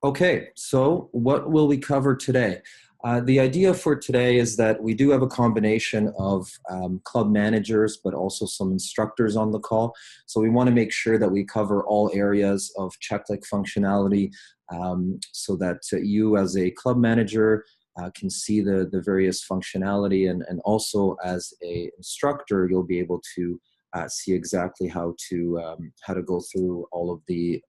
Okay, so what will we cover today? The idea for today is that we do have a combination of club managers, but also some instructors on the call. So we want to make sure that we cover all areas of Checklick functionality so that you as a club manager can see the various functionality, and also as a instructor, you'll be able to see exactly how to go through all of the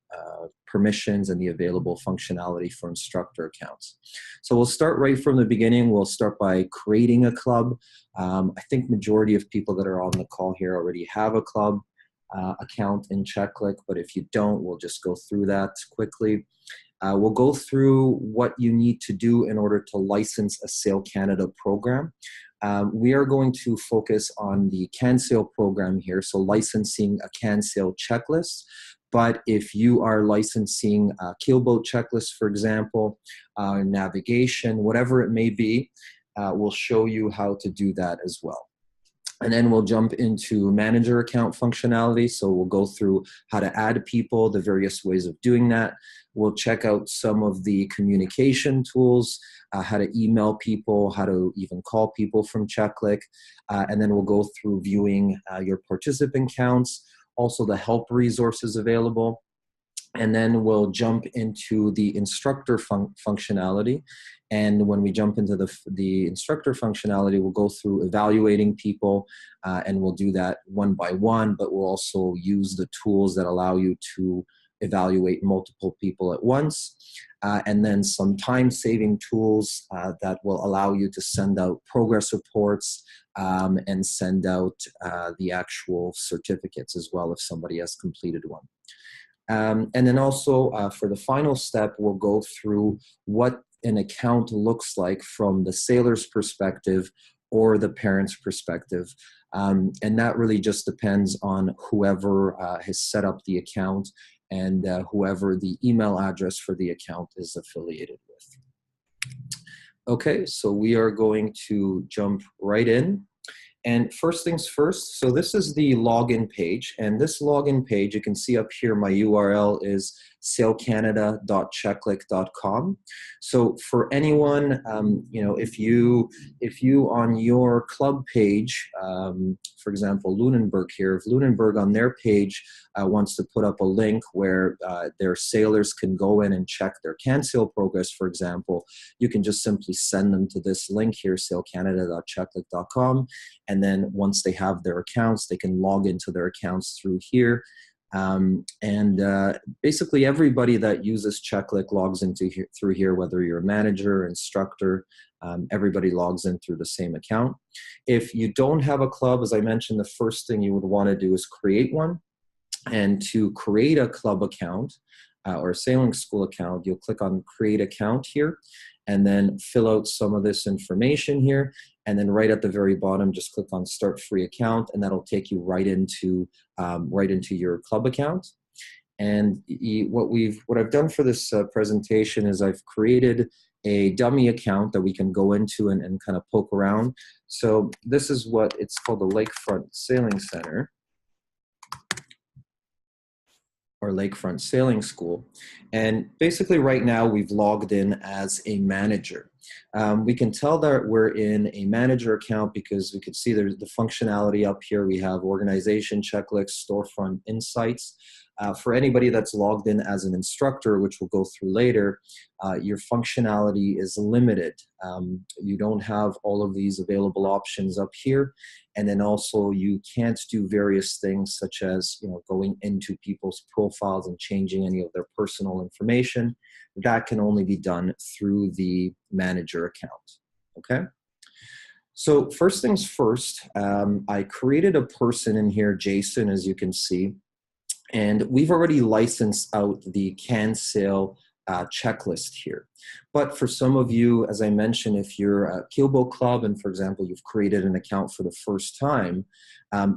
permissions and the available functionality for instructor accounts. So we'll start right from the beginning. We'll start by creating a club. I think majority of people that are on the call here already have a club account in Checklick, but if you don't, we'll just go through that quickly. We'll go through what you need to do in order to license a Sail Canada program. We are going to focus on the CanSail program here, so licensing a CanSail checklist. But if you are licensing a keelboat checklist, for example, navigation, whatever it may be, we'll show you how to do that as well. And then we'll jump into manager account functionality. So we'll go through how to add people, the various ways of doing that. We'll check out some of the communication tools, how to email people, how to even call people from Checklick. And then we'll go through viewing your participant counts, also the help resources available. And then we'll jump into the instructor functionality. And when we jump into the instructor functionality, we'll go through evaluating people, and we'll do that one by one, but we'll also use the tools that allow you to evaluate multiple people at once. And then some time-saving tools that will allow you to send out progress reports and send out the actual certificates as well if somebody has completed one. And then also for the final step, we'll go through what an account looks like from the sailor's perspective or the parent's perspective. And that really just depends on whoever has set up the account and whoever the email address for the account is affiliated with. Okay, so we are going to jump right in. And first things first, so this is the login page, and this login page, you can see up here, my URL is sailcanada.checklick.com. So for anyone, if you on your club page, for example, Lunenburg here, if Lunenburg on their page wants to put up a link where their sailors can go in and check their CanSail progress, for example, you can just simply send them to this link here, sailcanada.checklick.com. And then once they have their accounts, they can log into their accounts through here. Basically everybody that uses Checklick logs into through here, whether you're a manager, instructor, everybody logs in through the same account. If you don't have a club, as I mentioned, the first thing you would want to do is create one. And to create a club account or a sailing school account, you'll click on Create Account here and then fill out some of this information here. And then right at the very bottom, just click on Start Free Account, and that'll take you right into your club account. And what I've done for this presentation is I've created a dummy account that we can go into and kind of poke around. So this is what it's called, the Lakefront Sailing Center, or Lakefront Sailing School. And basically right now we've logged in as a manager. We can tell that we're in a manager account because we could see there's the functionality up here. We have organization, checklists, storefront insights. For anybody that's logged in as an instructor, which we'll go through later, your functionality is limited. You don't have all of these available options up here. And then also you can't do various things such as going into people's profiles and changing any of their personal information. That can only be done through the manager account, okay? So first things first, I created a person in here, Jason, as you can see. And we've already licensed out the CanSail checklist here. But for some of you, as I mentioned, if you're a keelboat club and, for example, you've created an account for the first time,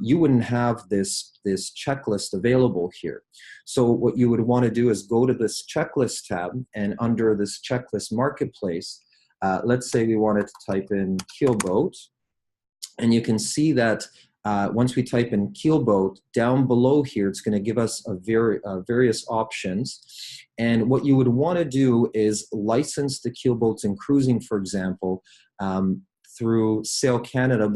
you wouldn't have this checklist available here. So what you would want to do is go to this checklist tab, and under this checklist marketplace, let's say we wanted to type in keelboat. And you can see that once we type in keelboat, down below here, it's going to give us various options. And what you would want to do is license the keelboats and cruising, for example, through Sail Canada,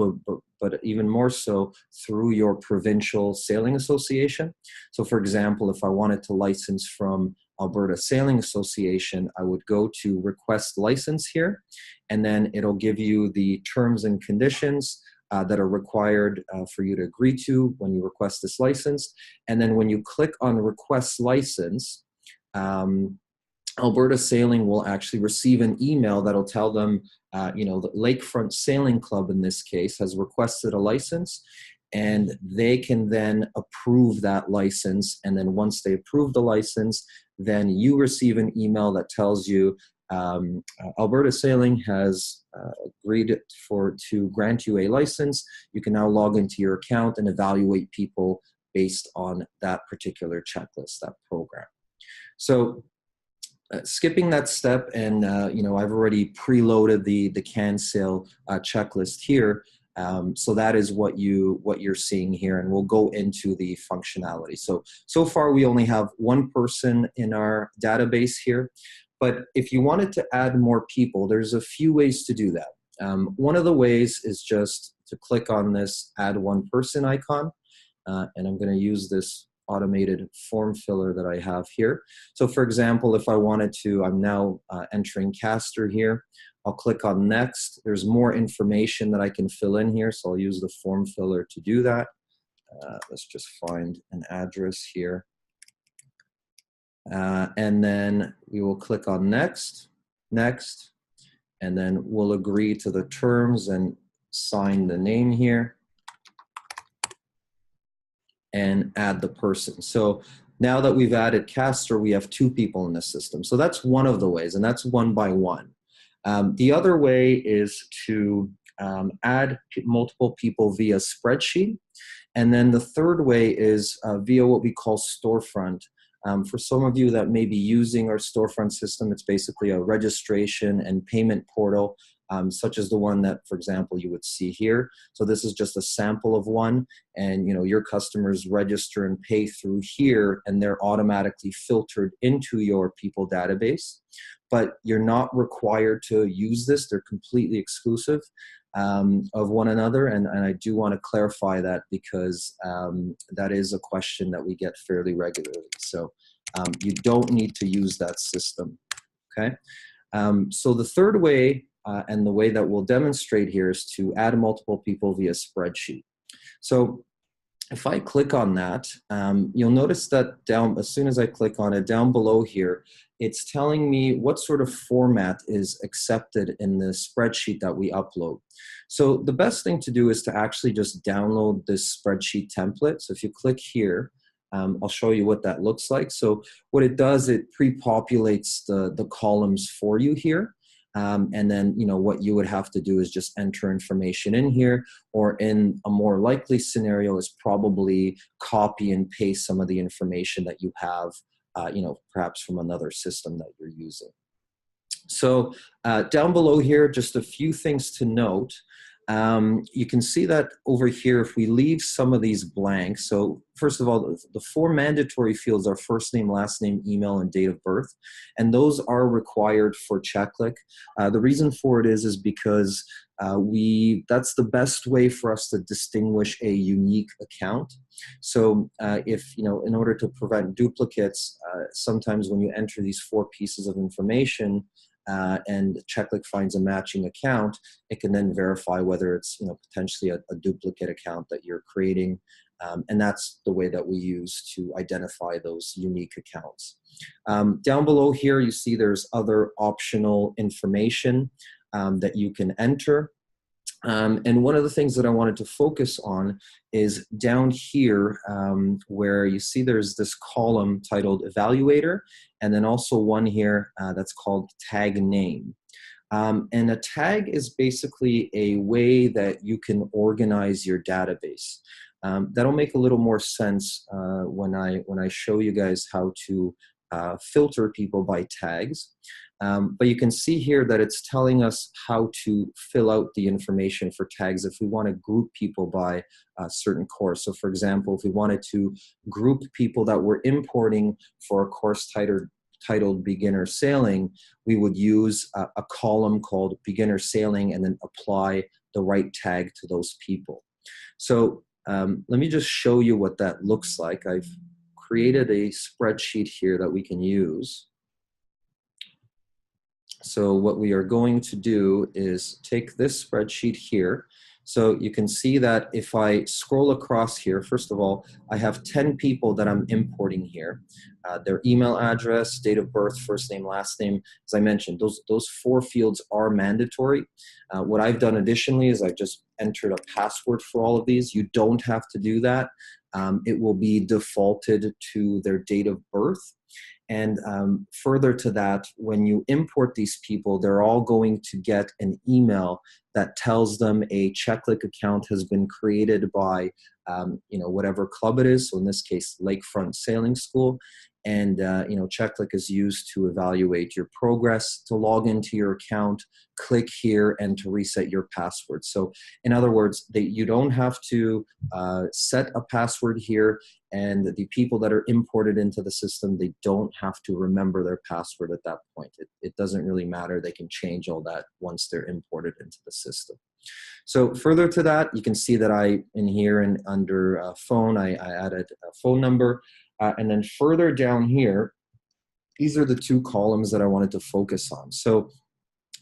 but even more so through your provincial sailing association. So for example, if I wanted to license from Alberta Sailing Association, I would go to request license here, and then it'll give you the terms and conditions that are required for you to agree to when you request this license. And then when you click on request license, Alberta Sailing will actually receive an email that'll tell them, you know, the Lakefront Sailing Club in this case has requested a license, and they can then approve that license. And then once they approve the license, then you receive an email that tells you Alberta Sailing has agreed to grant you a license. You can now log into your account and evaluate people based on that particular checklist, that program. So skipping that step, and you know, I've already preloaded the CanSail checklist here. So that is what you're seeing here, and we'll go into the functionality. So far we only have one person in our database here, but if you wanted to add more people, there's a few ways to do that. One of the ways is just to click on this add one person icon, and I'm going to use this automated form filler that I have here. So for example, if I wanted to, I'm now entering Castor here. I'll click on next. There's more information that I can fill in here, so I'll use the form filler to do that. Let's just find an address here. And then we will click on next, and then we'll agree to the terms and sign the name here and add the person. So now that we've added Castor, we have two people in the system. So that's one of the ways, and that's one by one. The other way is to add multiple people via spreadsheet. And then the third way is via what we call Storefront. For some of you that may be using our Storefront system, it's basically a registration and payment portal, such as the one that, for example, you would see here. So this is just a sample of one, and you know, your customers register and pay through here, and they're automatically filtered into your people database. But you're not required to use this. They're completely exclusive of one another, and I do want to clarify that because that is a question that we get fairly regularly. So you don't need to use that system, okay? So the third way, and the way that we'll demonstrate here, is to add multiple people via spreadsheet. So if I click on that, you'll notice that as soon as I click on it, down below here, it's telling me what sort of format is accepted in the spreadsheet that we upload. So the best thing to do is to actually just download this spreadsheet template. So if you click here, I'll show you what that looks like. So what it does, it pre-populates the columns for you here. And then, you know, what you would have to do is just enter information in here, or in a more likely scenario is probably copy and paste some of the information that you have, you know, perhaps from another system that you're using. So down below here, just a few things to note. You can see that over here, if we leave some of these blank, so first of all, the four mandatory fields are first name, last name, email, and date of birth, and those are required for Checklick. The reason for it is because that's the best way for us to distinguish a unique account. So if, you know, in order to prevent duplicates, sometimes when you enter these four pieces of information, and Checklick finds a matching account, it can then verify whether it's, you know, potentially a duplicate account that you're creating, and that's the way that we use to identify those unique accounts. Down below here, you see there's other optional information that you can enter. And one of the things that I wanted to focus on is down here, where you see there's this column titled Evaluator, and then also one here that's called Tag Name. And a tag is basically a way that you can organize your database. That'll make a little more sense when I show you guys how to filter people by tags. But you can see here that it's telling us how to fill out the information for tags if we want to group people by a certain course. So for example, if we wanted to group people that we're importing for a course titled Beginner Sailing, we would use a column called Beginner Sailing and then apply the right tag to those people. So let me just show you what that looks like. I've created a spreadsheet here that we can use. So what we are going to do is take this spreadsheet here. So you can see that if I scroll across here, first of all, I have 10 people that I'm importing here. Their email address, date of birth, first name, last name. As I mentioned, those 4 fields are mandatory. What I've done additionally is I've just entered a password for all of these. You don't have to do that. It will be defaulted to their date of birth. And further to that, when you import these people, they're all going to get an email that tells them a Checklick account has been created by whatever club it is. So in this case, Lakefront Sailing School. And Checklick is used to evaluate your progress, to log into your account, click here, and to reset your password. So in other words, you don't have to set a password here, and the people that are imported into the system, they don't have to remember their password at that point. It doesn't really matter. They can change all that once they're imported into the system. So further to that, you can see that in here and under phone, I added a phone number. And then further down here, these are the 2 columns that I wanted to focus on. So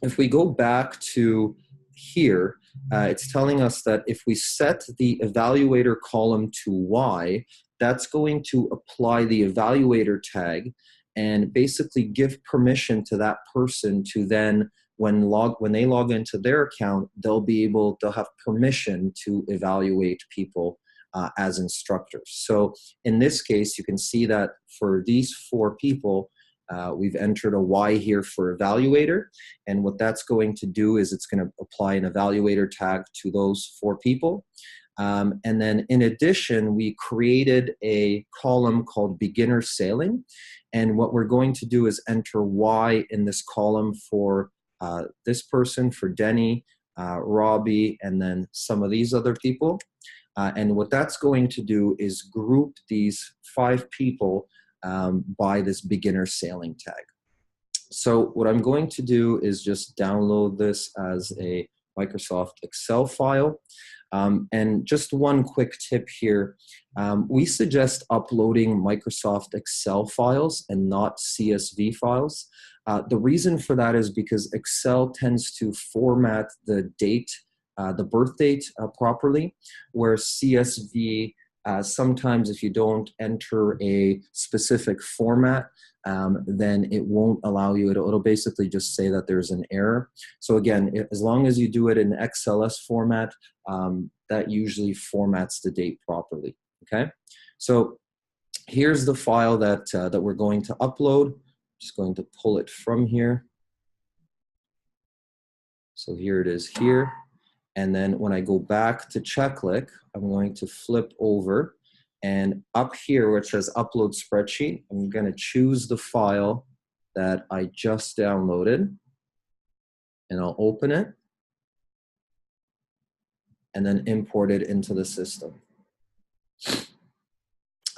if we go back to here, it's telling us that if we set the evaluator column to Y, that's going to apply the evaluator tag and basically give permission to that person to then, when they log into their account, they'll have permission to evaluate people as instructors. So in this case, you can see that for these 4 people, we've entered a Y here for evaluator. And what that's going to do is it's going to apply an evaluator tag to those 4 people. And then in addition, we created a column called Beginner Sailing. And what we're going to do is enter Y in this column for this person, for Denny, Robbie, and then some of these other people. And what that's going to do is group these 5 people by this Beginner Sailing tag. So what I'm going to do is just download this as a Microsoft Excel file. And just one quick tip here, we suggest uploading Microsoft Excel files and not CSV files. The reason for that is because Excel tends to format the date, the birth date properly, where CSV, sometimes if you don't enter a specific format, then it won't allow you, it'll basically just say that there's an error. So again, as long as you do it in XLS format, that usually formats the date properly, okay? So here's the file that we're going to upload. Just going to pull it from here. So here it is here. And then when I go back to Checklick, I'm going to flip over, and up here where it says upload spreadsheet, I'm going to choose the file that I just downloaded, and I'll open it and then import it into the system.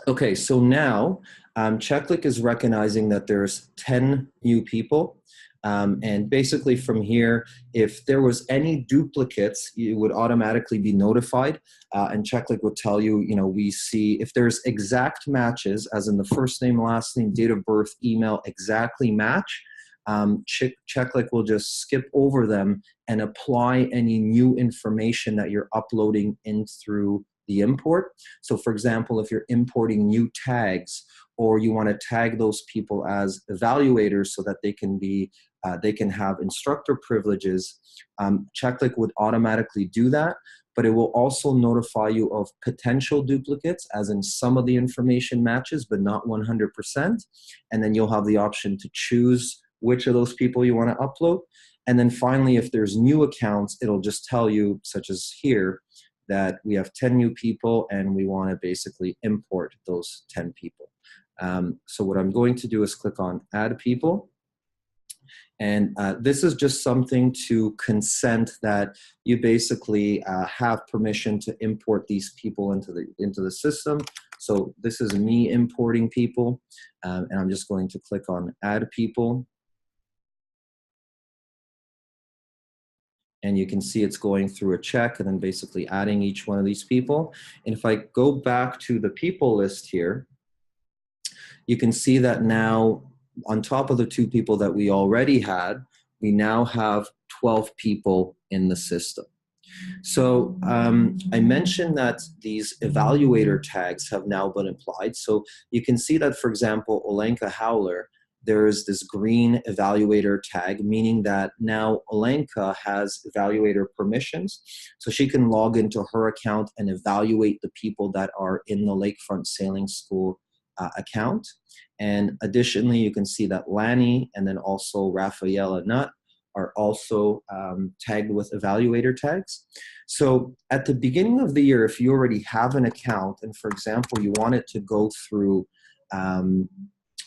Okay, so now Checklick is recognizing that there's 10 new people. And basically from here, if there was any duplicates, you would automatically be notified. And Checklick would tell you, we see if there's exact matches, as in the first name, last name, date of birth, email, exactly match, Checklick will just skip over them and apply any new information that you're uploading in through the import. So for example, if you're importing new tags, or you want to tag those people as evaluators so that they can have instructor privileges, Checklick would automatically do that, but it will also notify you of potential duplicates, as in some of the information matches, but not 100%. And then you'll have the option to choose which of those people you want to upload. And then finally, if there's new accounts, it'll just tell you, such as here, that we have 10 new people and we want to basically import those 10 people. So what I'm going to do is click on Add People. And this is just something to consent that you basically have permission to import these people into the system. So this is me importing people, and I'm just going to click on Add People. And you can see it's going through a check and then basically adding each one of these people. And if I go back to the people list here, you can see that now on top of the 2 people that we already had, we now have 12 people in the system. So I mentioned that these evaluator tags have now been applied. So you can see that, for example, Olenka Howler, there is this green evaluator tag, meaning that now Olenka has evaluator permissions. So she can log into her account and evaluate the people that are in the Lakefront Sailing School account. And additionally, you can see that Lanny and then also Rafaela Nutt are also tagged with evaluator tags. So at the beginning of the year, if you already have an account and, for example, you wanted to go through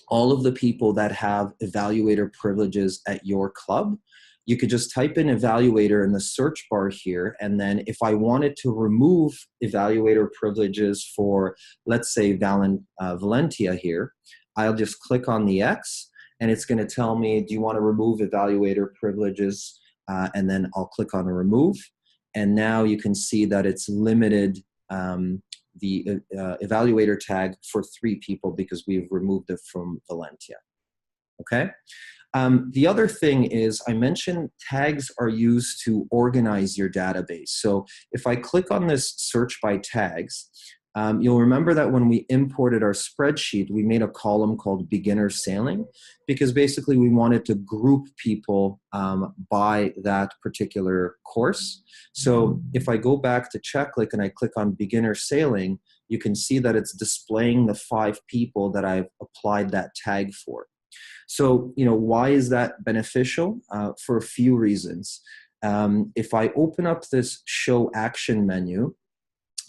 all of the people that have evaluator privileges at your club, you could just type in evaluator in the search bar here. And then if I wanted to remove evaluator privileges for, let's say, Valentia here, I'll just click on the X and it's going to tell me, do you want to remove evaluator privileges? And then I'll click on remove. And now you can see that it's limited the evaluator tag for 3 people because we've removed it from Valentia. Okay. The other thing is I mentioned tags are used to organize your database. So if I click on this search by tags, you'll remember that when we imported our spreadsheet, we made a column called beginner sailing because basically we wanted to group people by that particular course. So if I go back to Checklick and I click on beginner sailing, you can see that it's displaying the 5 people that I've applied that tag for. So, why is that beneficial? For a few reasons. If I open up this show action menu,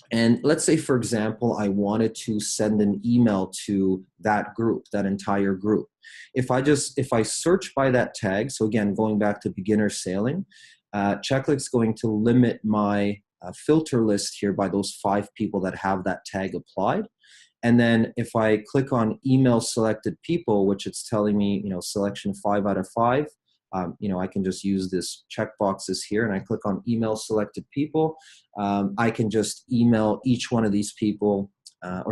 and let's say, for example, I wanted to send an email to that group, that entire group. If I search by that tag, so again, going back to beginner sailing, Checklick's going to limit my filter list here by those 5 people that have that tag applied. And then if I click on email selected people, which it's telling me, selection 5 out of 5, I can just use this checkboxes here and I click on email selected people. I can just email each one of these people, a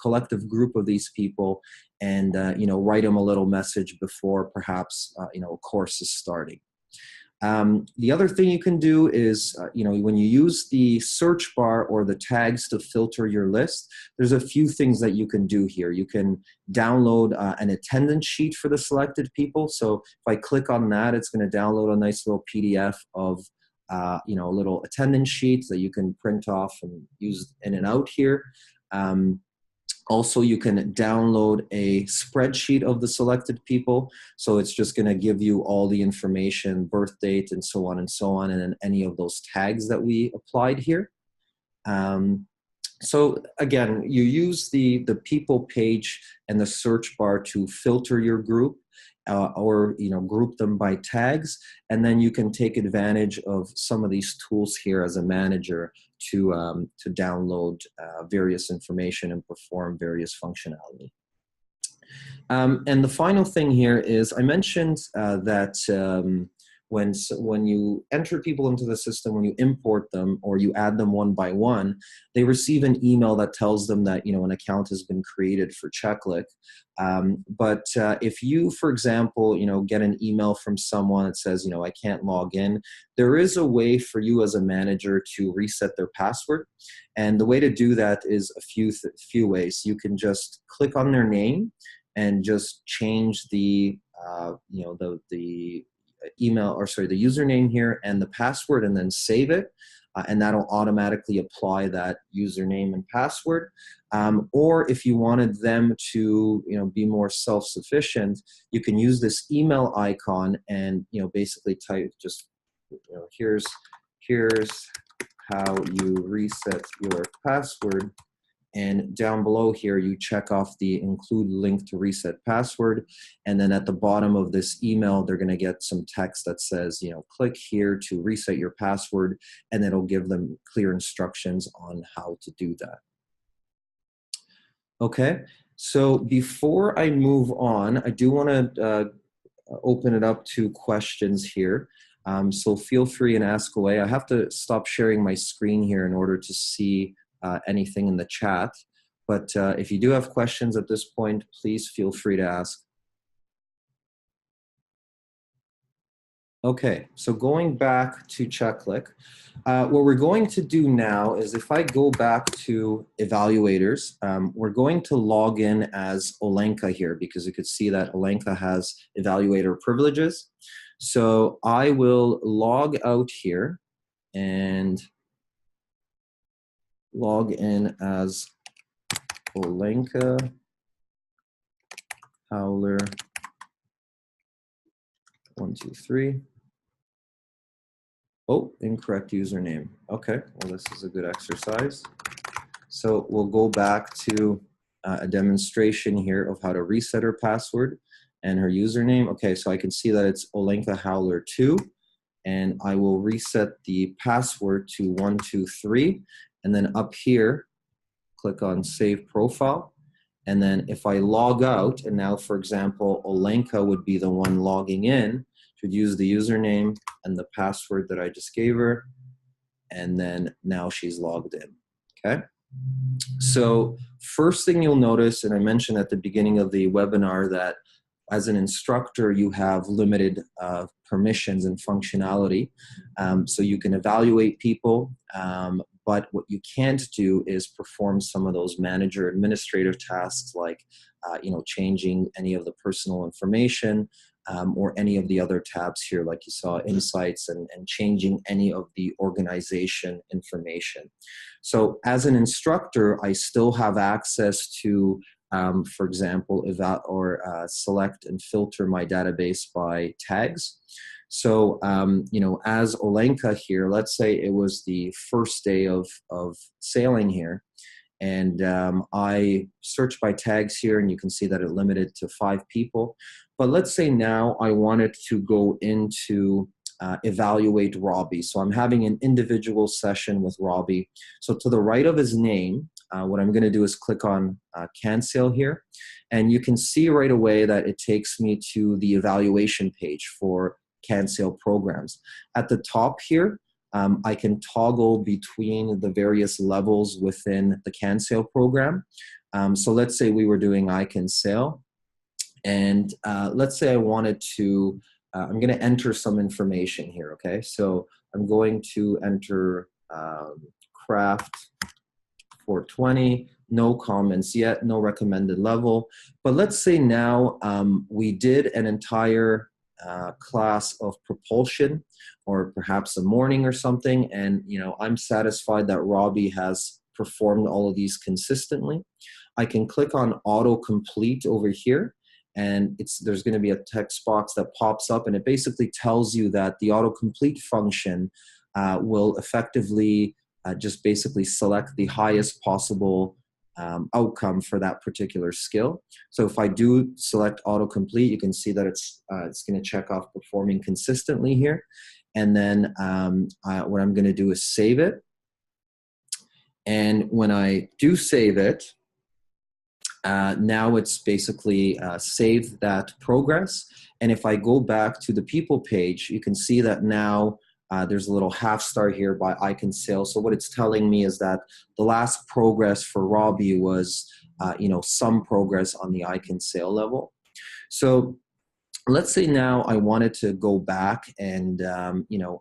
collective group of these people and, write them a little message before perhaps, a course is starting. The other thing you can do is, when you use the search bar or the tags to filter your list, there's a few things that you can do here. You can download an attendance sheet for the selected people. So if I click on that, it's going to download a nice little PDF of, a little attendance sheet that you can print off and use in and out here. Also, you can download a spreadsheet of the selected people. So it's just going to give you all the information, birth date, and so on, and then any of those tags that we applied here. So again, you use the people page and the search bar to filter your group or group them by tags, and then you can take advantage of some of these tools here as a manager to download various information and perform various functionality. And the final thing here is I mentioned that when you enter people into the system, when you import them or you add them one by one, they receive an email that tells them that an account has been created for Checklick. But if you, for example, get an email from someone that says, I can't log in, there is a way for you as a manager to reset their password. And the way to do that is a few ways. You can just click on their name and just change the the username here and the password, and then save it. And that'll automatically apply that username and password. Or if you wanted them to, be more self-sufficient, you can use this email icon and, basically type just, here's how you reset your password. And down below here, you check off the include link to reset password. And then at the bottom of this email, they're going to get some text that says, click here to reset your password, and it'll give them clear instructions on how to do that. Okay, so before I move on, I do want to open it up to questions here. So feel free and ask away. I have to stop sharing my screen here in order to see anything in the chat. But if you do have questions at this point, please feel free to ask. Okay, so going back to Checklick, what we're going to do now is if I go back to evaluators, we're going to log in as Olenka here because you could see that Olenka has evaluator privileges. So I will log out here and log in as Olenka Howler 1, 2, 3. Oh, incorrect username. Okay, well, this is a good exercise. So we'll go back to a demonstration here of how to reset her password and her username. Okay, so I can see that it's Olenka Howler 2, and I will reset the password to 1, 2, 3, and then up here, click on Save Profile. And then if I log out, and now, for example, Olenka would be the one logging in, should use the username and the password that I just gave her, and then now she's logged in, okay? So first thing you'll notice, and I mentioned at the beginning of the webinar that as an instructor, you have limited permissions and functionality. So you can evaluate people, but what you can't do is perform some of those manager administrative tasks like changing any of the personal information, or any of the other tabs here, like you saw, insights, and changing any of the organization information. So as an instructor, I still have access to, for example, select and filter my database by tags. So, as Olenka here, let's say it was the first day of sailing here, and I search by tags here, and you can see that it limited to 5 people. But let's say now I wanted to go into evaluate Robbie. So I'm having an individual session with Robbie. So to the right of his name, what I'm going to do is click on Cancel here. And you can see right away that it takes me to the evaluation page for Cancel programs. At the top here, I can toggle between the various levels within the Cancel program. So let's say we were doing I Can Sail. And let's say I wanted to, I'm going to enter some information here, okay? So I'm going to enter craft 420, no comments yet, no recommended level. But let's say now we did an entire class of propulsion, or perhaps a morning or something, and I'm satisfied that Robbie has performed all of these consistently. I can click on autocomplete over here, and there's going to be a text box that pops up, and it basically tells you that the autocomplete function will effectively just basically select the highest possible outcome for that particular skill. So if I do select autocomplete, you can see that it's going to check off performing consistently here. And then what I'm going to do is save it. And when I do save it, now it's basically saved that progress. And if I go back to the people page, you can see that now there's a little half star here by I Can Sail. So what it's telling me is that the last progress for Robbie was, some progress on the I Can Sail level. So let's say now I wanted to go back and,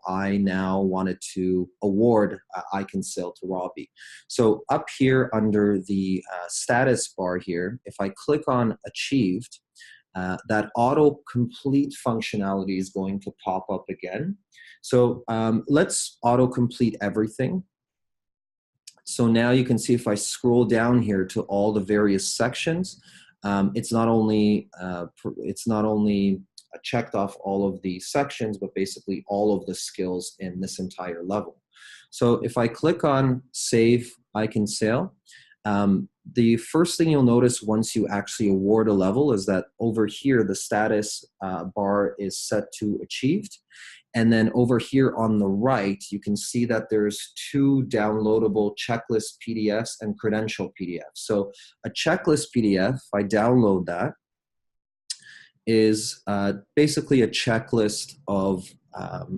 I now wanted to award I Can Sail to Robbie. So up here under the status bar here, if I click on Achieved, that autocomplete functionality is going to pop up again. So let's autocomplete everything. So now you can see if I scroll down here to all the various sections, it's not only checked off all of the sections, but basically all of the skills in this entire level. So if I click on Save I Can Sail, The first thing you'll notice once you actually award a level is that over here, the status bar is set to achieved. And then over here on the right, you can see that there's two downloadable checklist PDFs and credential PDFs. So a checklist PDF, if I download that, is basically a checklist of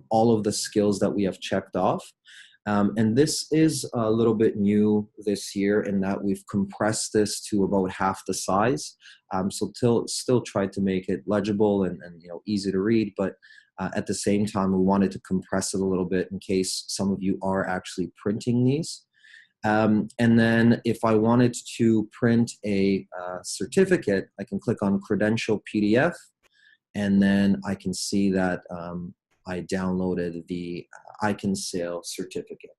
all of the skills that we have checked off. And this is a little bit new this year in that we've compressed this to about half the size. So still tried to make it legible and easy to read, but at the same time, we wanted to compress it a little bit in case some of you are actually printing these. And then if I wanted to print a certificate, I can click on Credential PDF, and then I can see that I downloaded the Sail certificate.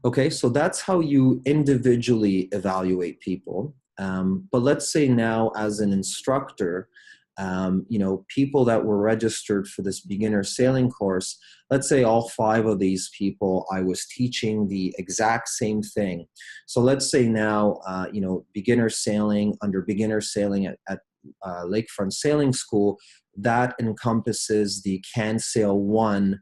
Okay, so that's how you individually evaluate people. But let's say now as an instructor, people that were registered for this beginner sailing course, let's say all 5 of these people, I was teaching the exact same thing. So let's say now, beginner sailing, under beginner sailing at Lakefront Sailing School, that encompasses the Can Sail 1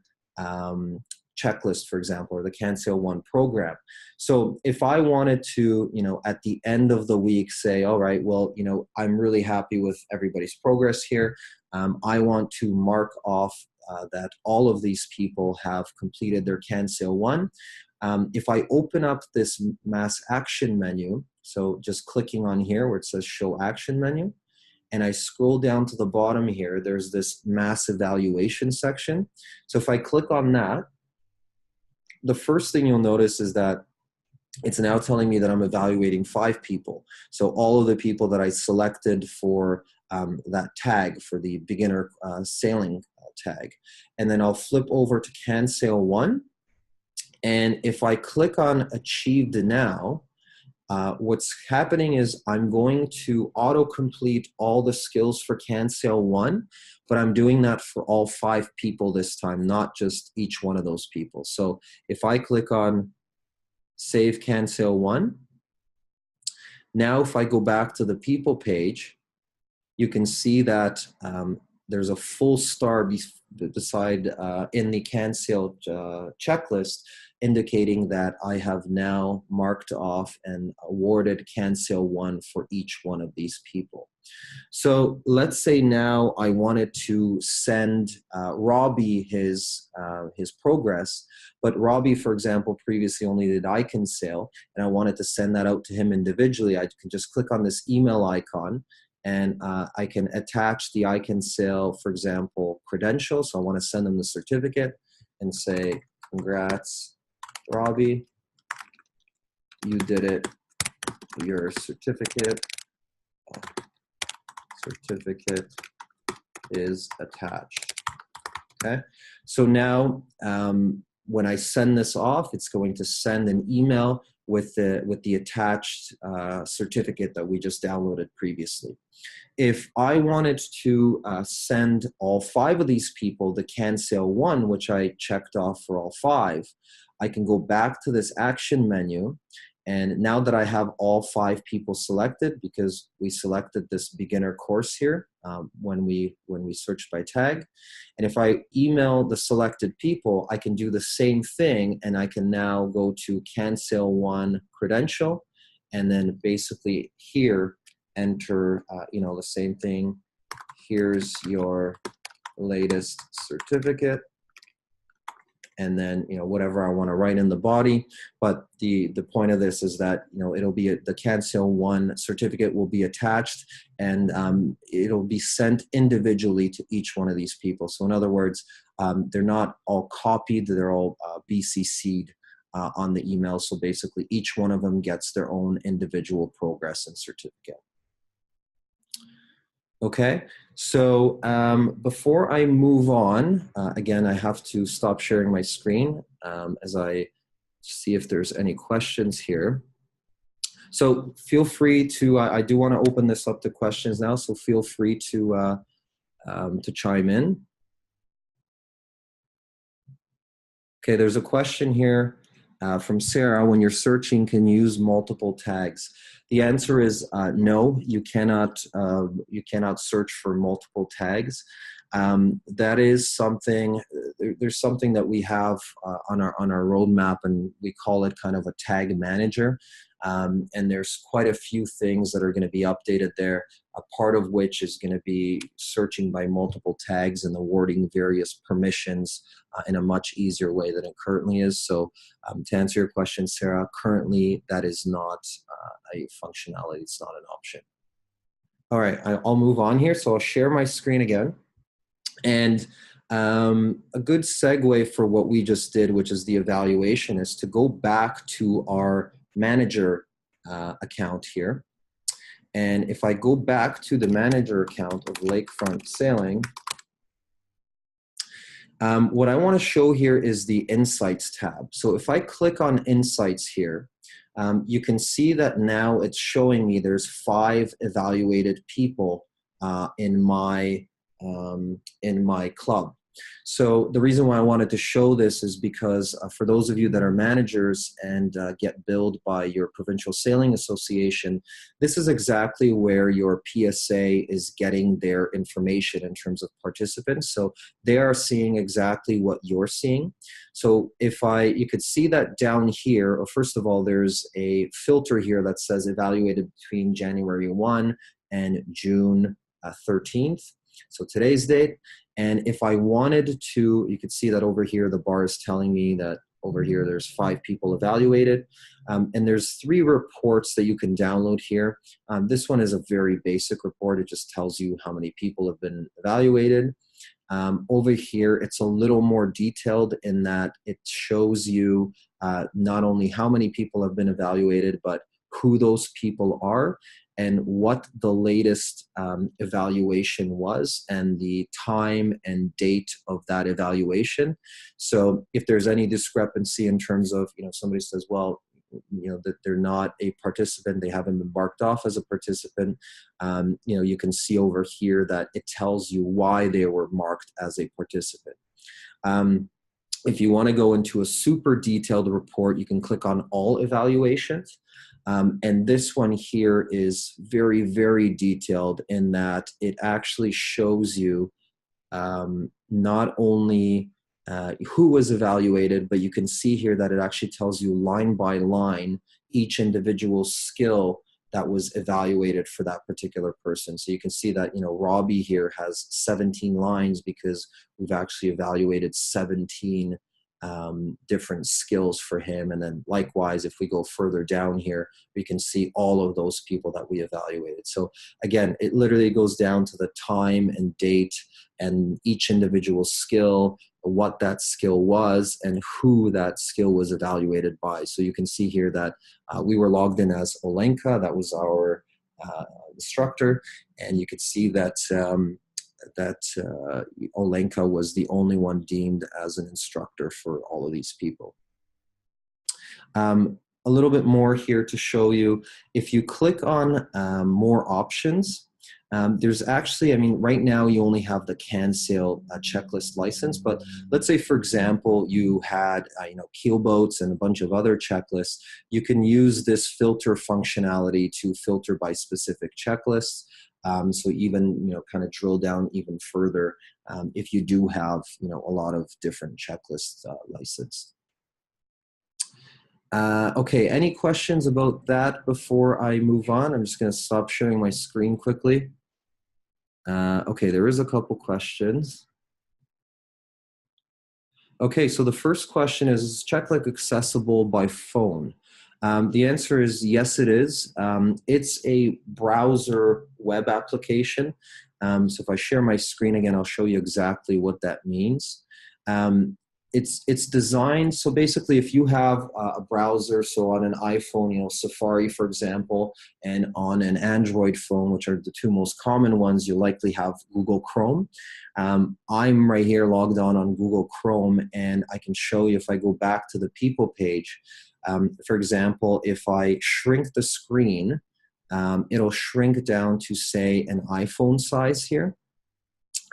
checklist, for example, or the Can Sail 1 program. So if I wanted to, at the end of the week say, all right, well, I'm really happy with everybody's progress here. I want to mark off that all of these people have completed their Can Sail 1. If I open up this mass action menu, so just clicking on here where it says show action menu, and I scroll down to the bottom here, there's this mass evaluation section. So if I click on that, the first thing you'll notice is that it's now telling me that I'm evaluating 5 people. So all of the people that I selected for that tag, for the beginner sailing tag. And then I'll flip over to Can Sail 1. And if I click on Achieved Now, what's happening is I'm going to auto-complete all the skills for Can Sail 1, but I'm doing that for all 5 people this time, not just each one of those people. So if I click on Save Can Sail 1, now if I go back to the people page, you can see that there's a full star beside in the Can Sail checklist, indicating that I have now marked off and awarded Can Sail 1 for each one of these people. So let's say now I wanted to send Robbie his progress, but Robbie, for example, previously only did I Can Sail, and I wanted to send that out to him individually. I can just click on this email icon, and I can attach the I Can Sail, for example, credential. So I want to send them the certificate and say, congrats, Robbie, you did it. Your certificate is attached. Okay, so now when I send this off, it's going to send an email with the attached certificate that we just downloaded previously. If I wanted to send all 5 of these people the Can Sail 1, which I checked off for all 5, I can go back to this action menu. And now that I have all 5 people selected, because we selected this beginner course here when we searched by tag, and if I email the selected people, I can do the same thing, and I can now go to Can Sail 1 credential, and then basically here enter the same thing. Here's your latest certificate. And then whatever I want to write in the body, but the point of this is that it'll be the Can Sail 1 certificate will be attached, and it'll be sent individually to each one of these people. So in other words, they're not all copied; they're all BCC'd on the email. So basically, each one of them gets their own individual progress and certificate. Okay, so before I move on, again, I have to stop sharing my screen as I see if there's any questions here. So feel free to, I do want to open this up to questions now, so feel free to chime in. Okay, there's a question here. From Sarah, when you're searching, can you use multiple tags? The answer is no. You cannot. You cannot search for multiple tags. That is something. There's something that we have on our roadmap, and we call it kind of a tag manager. And there's quite a few things that are going to be updated there. A part of which is going to be searching by multiple tags and awarding various permissions in a much easier way than it currently is. So to answer your question, Sarah, currently that is not a functionality. It's not an option. All right, I'll move on here. So I'll share my screen again. And a good segue for what we just did, which is the evaluation, is to go back to our manager account here. And if I go back to the manager account of Lakefront Sailing, what I want to show here is the Insights tab. So if I click on Insights here, you can see that now it's showing me there's 5 evaluated people in my club. So the reason why I wanted to show this is because for those of you that are managers and get billed by your provincial sailing association, this is exactly where your PSA is getting their information in terms of participants. So they are seeing exactly what you're seeing. So you could see that down here, or first of all, there's a filter here that says evaluated between January 1 and June 13th. So today's date. And if I wanted to, you could see that over here, the bar is telling me that over here, there's 5 people evaluated. And there's 3 reports that you can download here. This one is a very basic report. It just tells you how many people have been evaluated. Over here, it's a little more detailed in that it shows you not only how many people have been evaluated, but who those people are and what the latest evaluation was and the time and date of that evaluation. So if there's any discrepancy in terms of, somebody says, well, that they're not a participant, they haven't been marked off as a participant, you can see over here that it tells you why they were marked as a participant. If you want to go into a super detailed report, you can click on all evaluations. And this one here is very, very detailed in that it actually shows you not only who was evaluated, but you can see here that it actually tells you line by line each individual skill that was evaluated for that particular person. So you can see that, Robbie here has 17 lines because we've actually evaluated 17 different skills for him. And then likewise, if we go further down here, we can see all of those people that we evaluated. So again, it literally goes down to the time and date and each individual skill, what that skill was and who that skill was evaluated by. So you can see here that we were logged in as Olenka, that was our instructor, and you could see that Olenka was the only one deemed as an instructor for all of these people. A little bit more here to show you. If you click on more options, there's actually, right now you only have the CanSail checklist license, but let's say, for example, you had, keel boats and a bunch of other checklists. You can use this filter functionality to filter by specific checklists. So even, kind of drill down even further if you do have, a lot of different checklists licensed. Okay, any questions about that before I move on? I'm just going to stop sharing my screen quickly. Okay, there is a couple questions. Okay, so the first question is Checklick accessible by phone? The answer is yes, it is. It's a browser web application. So if I share my screen again, I'll show you exactly what that means. It's designed, so basically if you have a browser, so on an iPhone, Safari, for example, and on an Android phone, which are the 2 most common ones, you likely have Google Chrome. I'm right here logged on Google Chrome, and I can show you if I go back to the people page. For example, if I shrink the screen, it'll shrink down to, say, an iPhone size here.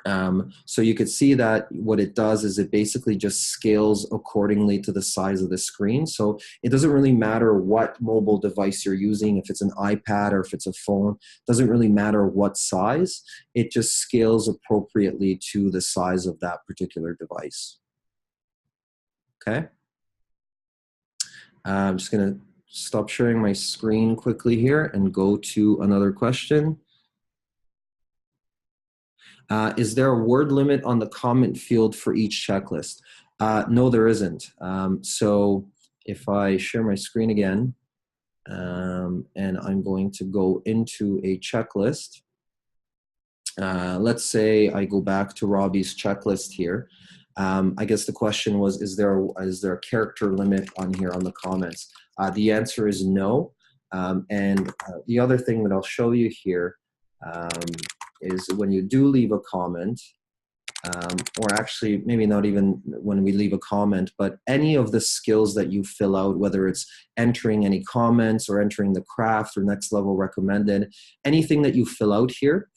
So you could see that what it does is it basically just scales accordingly to the size of the screen. So it doesn't really matter what mobile device you're using, if it's an iPad or if it's a phone, doesn't really matter what size, it just scales appropriately to the size of that particular device. Okay. I'm just going to stop sharing my screen quickly here and go to another question. Is there a word limit on the comment field for each checklist? No, there isn't. So if I share my screen again, and I'm going to go into a checklist. Let's say I go back to Robbie's checklist here. I guess the question was, is there a character limit on here on the comments? The answer is no. And the other thing that I'll show you here is when you do leave a comment, or actually maybe not even when we leave a comment, but any of the skills that you fill out, whether it's entering any comments or entering the craft or next level recommended, anything that you fill out here,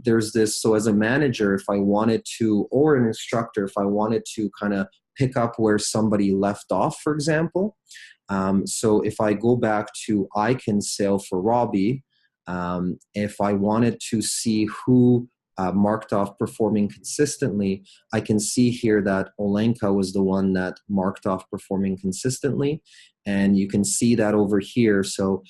there's this, so as a manager, if I wanted to, or an instructor, if I wanted to kind of pick up where somebody left off, for example, so if I go back to I Can Sail for Robbie, if I wanted to see who marked off performing consistently, I can see here that Olenka was the one that marked off performing consistently. And you can see that over here. So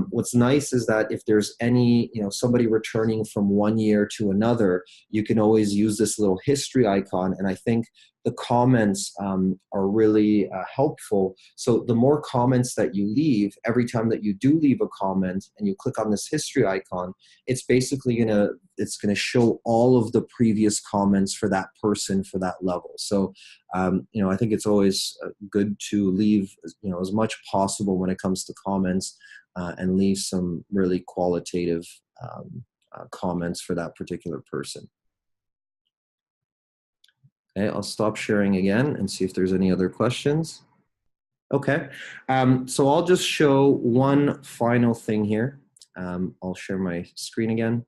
what's nice is that if there's any, somebody returning from one year to another, you can always use this little history icon. And I think the comments are really helpful. So the more comments that you leave, every time that you do leave a comment and you click on this history icon, it's basically gonna show all of the previous comments for that person for that level. So I think it's always good to leave as much possible when it comes to comments and leave some really qualitative comments for that particular person. Okay, I'll stop sharing again and see if there's any other questions. Okay, so I'll just show one final thing here. I'll share my screen again.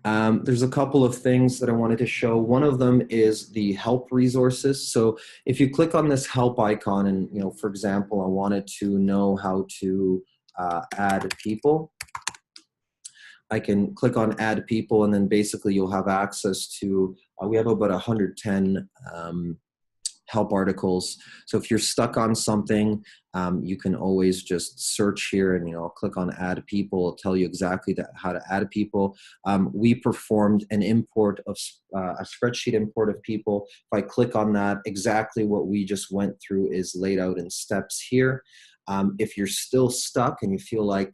There's a couple of things that I wanted to show. One of them is the help resources. So if you click on this help icon and, for example, I wanted to know how to add people, I can click on add people, and then basically you'll have access to, we have about 110 help articles. So if you're stuck on something, you can always just search here and I'll click on add people. It'll tell you exactly how to add people. We performed an import of a spreadsheet import of people. If I click on that, exactly what we just went through is laid out in steps here. If you're still stuck and you feel like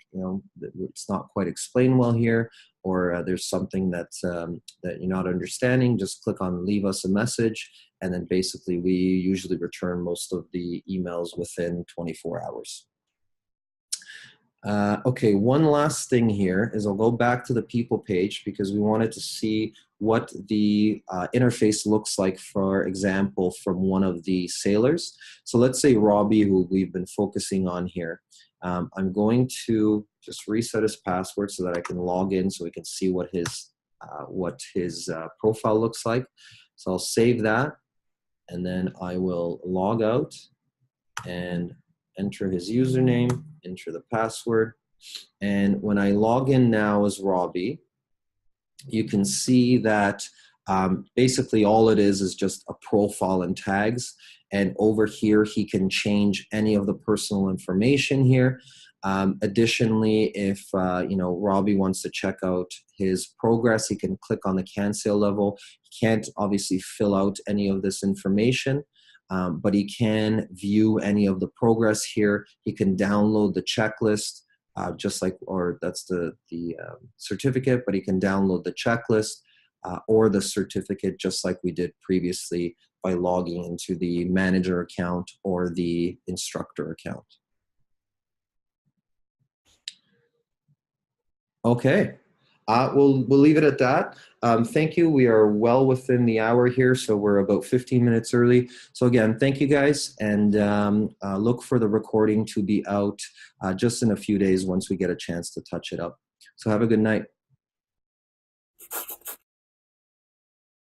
it's not quite explained well here, or there's something that you're not understanding, just click on leave us a message, and then basically we usually return most of the emails within 24 hours. Okay, one last thing here is I'll go back to the people page because we wanted to see what the interface looks like, for example, from one of the sailors. So let's say Robbie, who we've been focusing on here. I'm going to just reset his password so that I can log in so we can see what his profile looks like. So I'll save that, and then I will log out and enter his username, enter the password. And when I log in now as Robbie, you can see that basically all it is just a profile and tags. And over here, he can change any of the personal information here. Additionally, if Robbie wants to check out his progress, he can click on the cancel level. He can't obviously fill out any of this information, but he can view any of the progress here. He can download the checklist, that's the certificate, but he can download the checklist or the certificate just like we did previously by logging into the manager account or the instructor account. Okay, we'll leave it at that. Thank you. We are well within the hour here, so we're about 15 minutes early. So again, thank you guys, and look for the recording to be out just in a few days once we get a chance to touch it up. So have a good night.